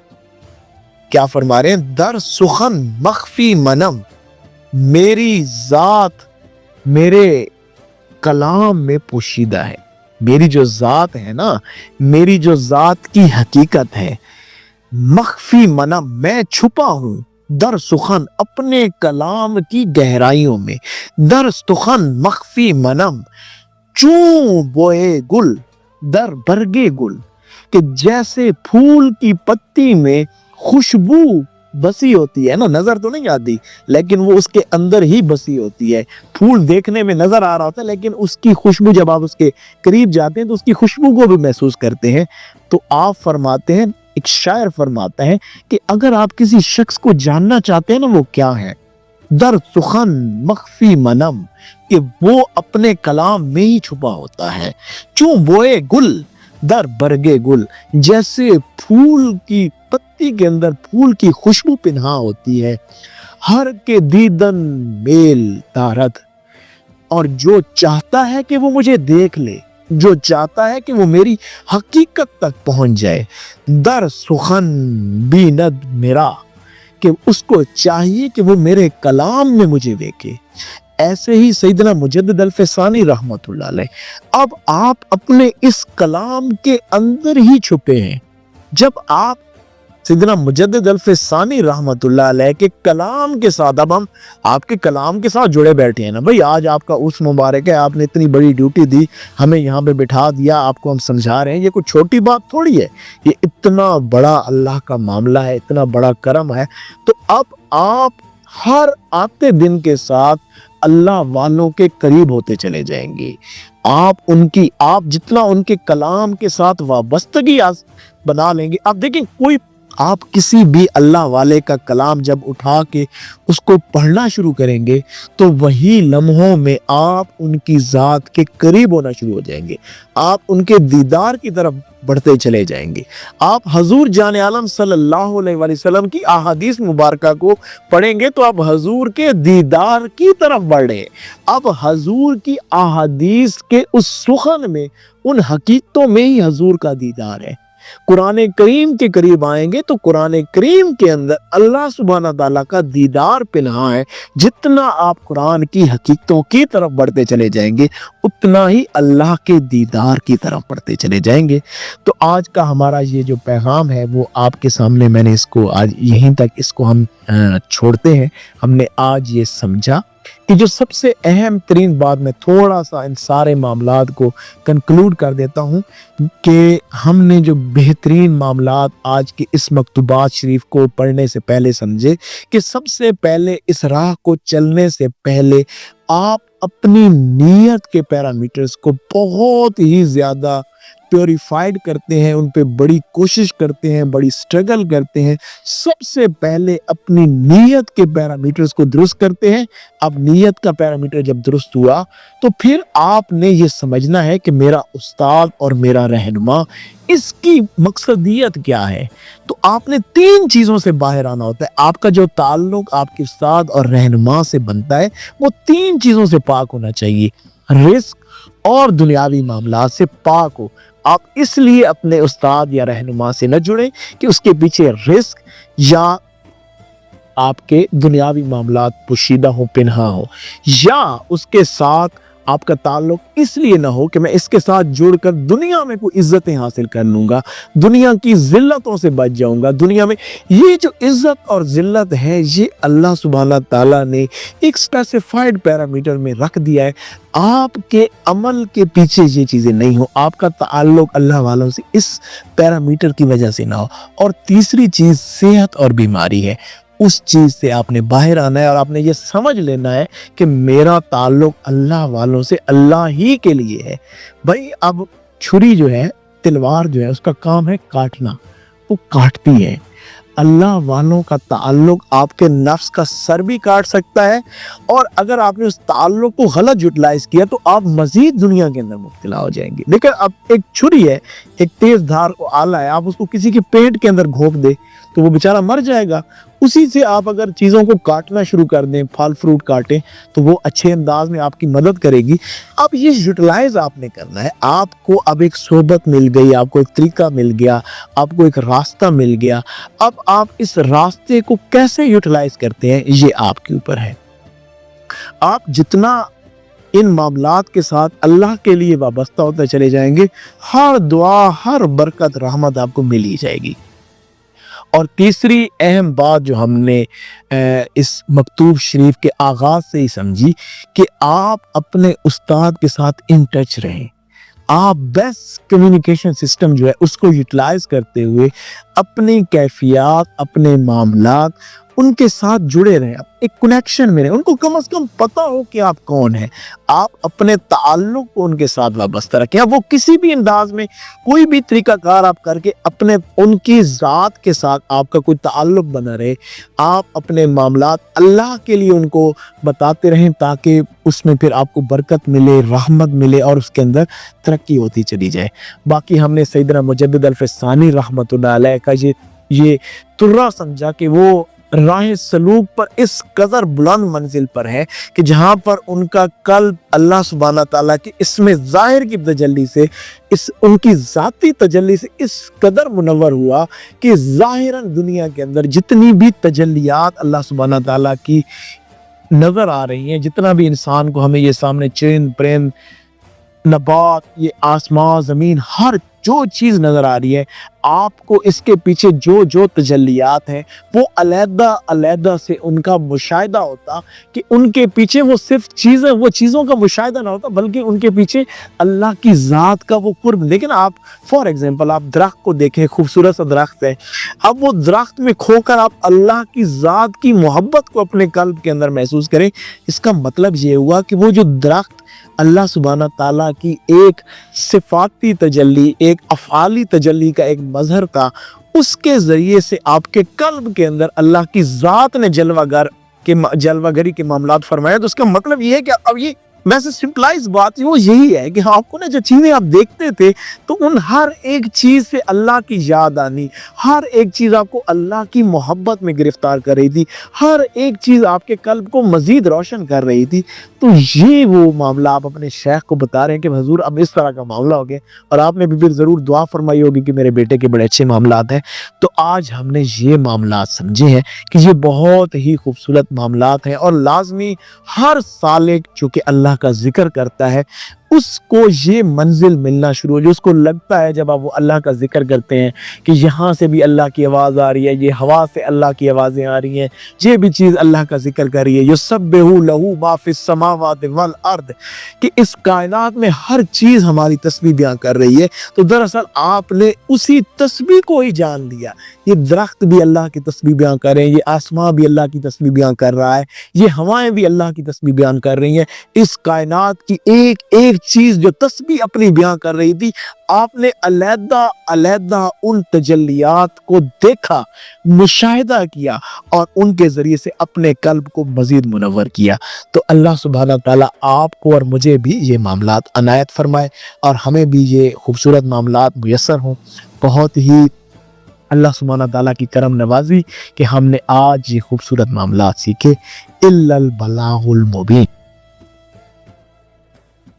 کیا فرما رہے ہیں؟ در سخن مخفی منم، میری ذات میرے کلام میں پوشیدہ ہے۔ میری جو ذات ہے نا، میری جو ذات کی حقیقت ہے، مخفی منم، میں چھپا ہوں، در سخن، اپنے کلام کی گہرائیوں میں، در سخن مخفی منم، چوں بوئے گل در برگے گل، کہ جیسے پھول کی پتی میں خوشبو بسی ہوتی ہے نا، نظر تو نہیں آتی لیکن وہ اس کے اندر ہی بسی ہوتی ہے، پھول دیکھنے میں نظر آ رہا ہوتا ہے لیکن اس کی خوشبو جب آپ اس کے قریب جاتے ہیں تو اس کی خوشبو کو بھی محسوس کرتے ہیں۔ تو آپ فرماتے ہیں، ایک شاعر فرماتا ہے کہ اگر آپ کسی شخص کو جاننا چاہتے ہیں نا وہ کیا ہے، در سخن مخفی منم، کہ وہ اپنے کلام میں ہی چھپا ہوتا ہے، چوں بوئے گل در برگے گل، جیسے پھول کی پتی کے اندر پھول کی خوشبو پنہا ہوتی ہے، ہر کے دیدن میل دارد، اور جو چاہتا ہے کہ وہ مجھے دیکھ لے، جو چاہتا ہے کہ وہ میری حقیقت تک پہنچ جائے، در سخن بیند میرا، کہ اس کو چاہیے کہ وہ میرے کلام میں مجھے دیکھے۔ ایسے ہی سیدنا مجدد الفسانی رحمت اللہ علیہ، اب آپ اپنے اس کلام کے اندر ہی چھپے ہیں۔ جب آپ سیدنا مجدد الفسانی رحمت اللہ علیہ کے کلام کے ساتھ، اب ہم آپ کے کلام کے ساتھ جڑے بیٹھے ہیں نا بھائی، آج آپ کا اس مبارک ہے، آپ نے اتنی بڑی ڈیوٹی دی، ہمیں یہاں پہ بٹھا دیا، آپ کو ہم سمجھا رہے ہیں، یہ کوئی چھوٹی بات تھوڑی ہے، یہ اتنا بڑا اللہ کا معاملہ ہے، اتنا بڑا کرم ہے۔ تو اب آپ ہر آتے دن کے ساتھ اللہ والوں کے قریب ہوتے چلے جائیں گے، آپ جتنا ان کے کلام کے ساتھ وابستگی بنا لیں گے۔ آپ دیکھیں، کوئی آپ کسی بھی اللہ والے کا کلام جب اٹھا کے اس کو پڑھنا شروع کریں گے تو وہی لمحوں میں آپ ان کی ذات کے قریب ہونا شروع ہو جائیں گے، آپ ان کے دیدار کی طرف بڑھتے چلے جائیں گے۔ آپ حضور جان عالم صلی اللہ علیہ وآلہ وسلم کی احادیث مبارکہ کو پڑھیں گے تو آپ حضور کے دیدار کی طرف بڑھ رہے ہیں۔ اب حضور کی احادیث کے اس سخن میں، ان حقیقتوں میں ہی حضور کا دیدار ہے۔ قرآن کریم کے قریب آئیں گے تو قرآن کریم کے اندر اللہ سبحانہ تعالیٰ کا دیدار پنہاں ہے۔ جتنا آپ قرآن کی حقیقتوں کی طرف بڑھتے چلے جائیں گے اتنا ہی اللہ کے دیدار کی طرف بڑھتے چلے جائیں گے۔ تو آج کا ہمارا یہ جو پیغام ہے وہ آپ کے سامنے میں نے اس کو آج یہیں تک اس کو ہم چھوڑتے ہیں۔ ہم نے آج یہ سمجھا کہ جو سب سے اہم ترین بات، میں تھوڑا سا ان سارے معاملات کو کنکلوڈ کر دیتا ہوں، کہ ہم نے جو بہترین معاملات آج کی اس مکتوبات شریف کو پڑھنے سے پہلے سمجھے کہ سب سے پہلے اس راہ کو چلنے سے پہلے آپ اپنی نیت کے پیرامیٹرز کو بہت ہی زیادہ پیوریفائڈ کرتے ہیں، ان پہ بڑی کوشش کرتے ہیں، بڑی سٹرگل کرتے ہیں۔ سب سے پہلے اپنی نیت کے پیرامیٹرز کو درست کرتے ہیں۔ اب نیت کا پیرامیٹر جب درست ہوا تو پھر آپ نے یہ سمجھنا ہے کہ میرا استاد اور میرا رہنما، اس کی مقصدیت کیا ہے۔ تو آپ نے 3 چیزوں سے باہر آنا ہوتا ہے۔ آپ کا جو تعلق آپ کے استاد اور رہنما سے بنتا ہے وہ 3 چیزوں سے پاک ہونا چاہیے، رزق اور دنیاوی معاملات سے پاک ہو۔ آپ اس لیے اپنے استاد یا رہنما سے نہ جڑیں کہ اس کے پیچھے رزق یا آپ کے دنیاوی معاملات پوشیدہ ہو، پنہا ہو، یا اس کے ساتھ آپ کا تعلق اس لیے نہ ہو کہ میں اس کے ساتھ جڑ کر دنیا میں کوئی عزتیں حاصل کر لوں گا، دنیا کی ذلتوں سے بچ جاؤں گا۔ دنیا میں یہ جو عزت اور ذلت ہے یہ اللہ سبحانہ تعالیٰ نے ایک اسپیسیفائڈ پیرامیٹر میں رکھ دیا ہے۔ آپ کے عمل کے پیچھے یہ چیزیں نہیں ہو، آپ کا تعلق اللہ والوں سے اس پیرامیٹر کی وجہ سے نہ ہو۔ اور تیسری چیز صحت اور بیماری ہے، اس چیز سے آپ نے باہر آنا ہے اور آپ نے یہ سمجھ لینا ہے کہ میرا تعلق اللہ والوں سے اللہ ہی کے لیے ہے۔ بھائی اب چھری جو ہے، تلوار جو ہے، اس کا کام ہے کاٹنا، وہ کاٹتی ہے۔ اللہ والوں کا تعلق آپ کے نفس کا سر بھی کاٹ سکتا ہے، اور اگر آپ نے اس تعلق کو غلط یوٹیلائز کیا تو آپ مزید دنیا کے اندر مبتلا ہو جائیں گے۔ لیکن اب ایک چھری ہے، ایک تیز دھار کو آلہ ہے، آپ اس کو کسی کے پیٹ کے اندر گھونپ دے تو وہ بیچارہ مر جائے گا۔ اسی سے آپ اگر چیزوں کو کاٹنا شروع کر دیں، پھل فروٹ کاٹیں، تو وہ اچھے انداز میں آپ کی مدد کرے گی۔ اب یہ یوٹیلائز آپ نے کرنا ہے۔ آپ کو اب ایک صحبت مل گئی، آپ کو ایک طریقہ مل گیا، آپ کو ایک راستہ مل گیا۔ اب آپ اس راستے کو کیسے یوٹیلائز کرتے ہیں یہ آپ کے اوپر ہے۔ آپ جتنا ان معاملات کے ساتھ اللہ کے لیے وابستہ ہوتے چلے جائیں گے، ہر دعا، ہر برکت، رحمت آپ کو مل ہی جائے گی۔ اور تیسری اہم بات جو ہم نے اس مکتوب شریف کے آغاز سے ہی سمجھی کہ آپ اپنے استاد کے ساتھ ان ٹچ رہیں۔ آپ بیسٹ کمیونیکیشن سسٹم جو ہے اس کو یوٹیلائز کرتے ہوئے اپنی کیفیات، اپنے معاملات ان کے ساتھ جڑے رہیں، ایک کنیکشن میں رہیں، ان کو کم از کم پتہ ہو کہ آپ کون ہیں۔ آپ اپنے تعلق کو ان کے ساتھ وابستہ رکھیں۔ اب وہ کسی بھی انداز میں کوئی بھی طریقہ کار آپ کر کے اپنے ان کی ذات کے ساتھ آپ کا کوئی تعلق بنا رہے، آپ اپنے معاملات اللہ کے لیے ان کو بتاتے رہیں تاکہ اس میں پھر آپ کو برکت ملے، رحمت ملے اور اس کے اندر ترقی ہوتی چلی جائے۔ باقی ہم نے سیدنا مجدد الفسانی رحمۃ اللہ علیہ کا یہ ترا سمجھا کہ وہ راہ سلوک پر اس قدر بلند منزل پر ہے کہ جہاں پر ان کا قلب اللہ سبحانہ تعالیٰ کی اسم ظاہر کی تجلی سے، ان کی ذاتی تجلی سے اس قدر منور ہوا کہ ظاہراً دنیا کے اندر جتنی بھی تجلیات اللہ سبحانہ تعالیٰ کی نظر آ رہی ہیں، جتنا بھی انسان کو ہمیں یہ سامنے چرند پرند، نبات، یہ آسمان، زمین، ہر جو چیز نظر آ رہی ہے، آپ کو اس کے پیچھے جو تجلیات ہیں وہ علیحدہ علیحدہ سے ان کا مشاہدہ ہوتا کہ ان کے پیچھے وہ صرف وہ چیزوں کا مشاہدہ نہ ہوتا بلکہ ان کے پیچھے اللہ کی ذات کا وہ قرب۔ لیکن آپ فار ایگزامپل آپ درخت کو دیکھیں، خوبصورت سا درخت ہے، اب وہ درخت میں کھو کر آپ اللہ کی ذات کی محبت کو اپنے قلب کے اندر محسوس کریں، اس کا مطلب یہ ہوا کہ وہ جو درخت اللہ سبحانہ تعالیٰ کی ایک صفاتی تجلی، ایک ایک افعالی تجلی کا ایک مظہر تھا، اس کے ذریعے سے آپ کے قلب کے اندر اللہ کی ذات نے جلوہ گری کے معاملات فرمایا۔ تو اس کا مطلب یہ ہے کہ اب یہ ویسے سمپلائز بات وہ یہی ہے کہ آپ کو نا جو چیزیں آپ دیکھتے تھے تو ان ہر ایک چیز سے اللہ کی یاد آنی، ہر ایک چیز آپ کو اللہ کی محبت میں گرفتار کر رہی تھی، ہر ایک چیز آپ کے قلب کو مزید روشن کر رہی تھی۔ تو یہ وہ معاملہ آپ اپنے شیخ کو بتا رہے ہیں کہ حضور اب اس طرح کا معاملہ ہو گیا، اور آپ نے بھی پھر ضرور دعا فرمائی ہوگی کہ میرے بیٹے کے بڑے اچھے معاملات ہیں۔ تو آج ہم نے یہ معاملات سمجھے ہیں کہ یہ بہت ہی خوبصورت معاملات ہیں، اور لازمی ہر سالک جو کہ اللہ کا ذکر کرتا ہے اس کو یہ منزل ملنا شروع ہو جو اس کو لگتا ہے جب آپ وہ اللہ کا ذکر کرتے ہیں کہ یہاں سے بھی اللہ کی آواز آ رہی ہے، یہ ہوا سے اللہ کی آوازیں آ رہی ہیں، یہ بھی چیز اللہ کا ذکر کر رہی ہے، یسبح لہ ما فی السماوات والارض، کہ اس کائنات میں ہر چیز ہماری تسبیح بیان کر رہی ہے۔ تو دراصل آپ نے اسی تسبیح کو ہی جان لیا، یہ درخت بھی اللہ کی تسبیح بیان کر رہے ہیں، یہ آسمان بھی اللہ کی تسبیح بیان کر رہا ہے، یہ ہوائیں بھی اللہ کی تسبیح بیان کر رہی ہیں۔ اس کائنات کی ایک ایک چیز جو تسبیح اپنی بیان کر رہی تھی، آپ نے علیحدہ علیحدہ ان تجلیات کو دیکھا، مشاہدہ کیا، اور ان کے ذریعے سے اپنے قلب کو مزید منور کیا۔ تو اللہ سبحانہ تعالیٰ آپ کو اور مجھے بھی یہ معاملات عنایت فرمائے، اور ہمیں بھی یہ خوبصورت معاملات میسر ہوں۔ بہت ہی اللہ سبحانہ تعالیٰ کی کرم نوازی کہ ہم نے آج یہ خوبصورت معاملات سیکھے۔ الا البلاغ المبین۔